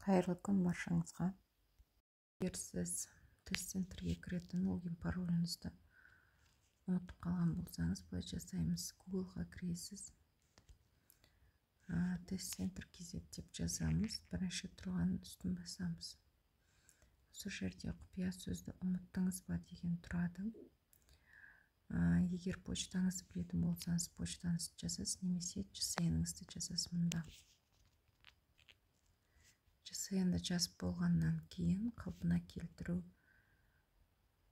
Қайырлы күн баршаңызға. Егер сіз тест-центрге кіретін логин пароліңізді ұмытып қалған болсаңыз, былай жасаймыз. Google-ға кіресіз. Тест-центр KZ деп жазамыз. Бірінші тұрған үстін басамыз. Осы жерде құпия сөзді ұмыттыңыз ба деген тұрады. Егер почтаңызды білетін болсаңыз, почтаңызды жазасыз, немесе GSN-іңізді жазасыз мұнда. GSN-ді жазып болғаннан кейін қалпына келтіру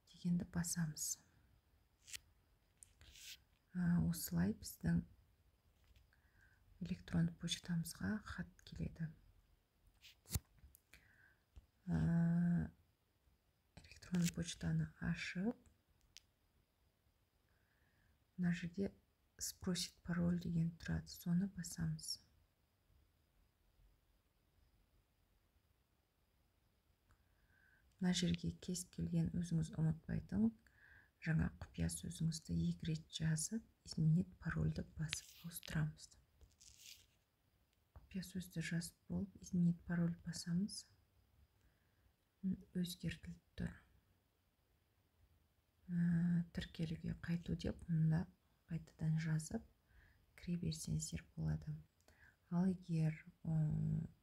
дегенді басамыз. Осылай біздің электронды почтамызға хат келеді. Электронды почтаны ашып, мына жерде спросит пароль деген тұрады, соны басамыз. Мына жерге кез келген өзіңіз ұмытпайтын жаңа құпия сөзіңізді 2 рет жазып, изменить парольді басып ауыстырамыз. Құпия сөзді жазып болып, изменить пароль басамыз. Өзгертіліп тұр. Тіркелуге қайту деп, мұнда қайтадан жазып кіре берсеңіздер болады. Ал егер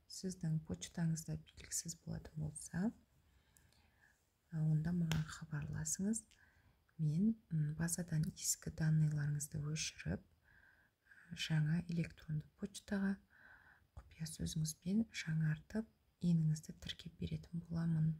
сіздің почтаңызда белгісіз болатын болса, онда маған хабарласыңыз. Мен базадан ескі данныйларыңызды өшіріп, жаңа электронды почтаға құпия сөзіңізбен жаңартып, еніңізді тіркеп беретін боламын.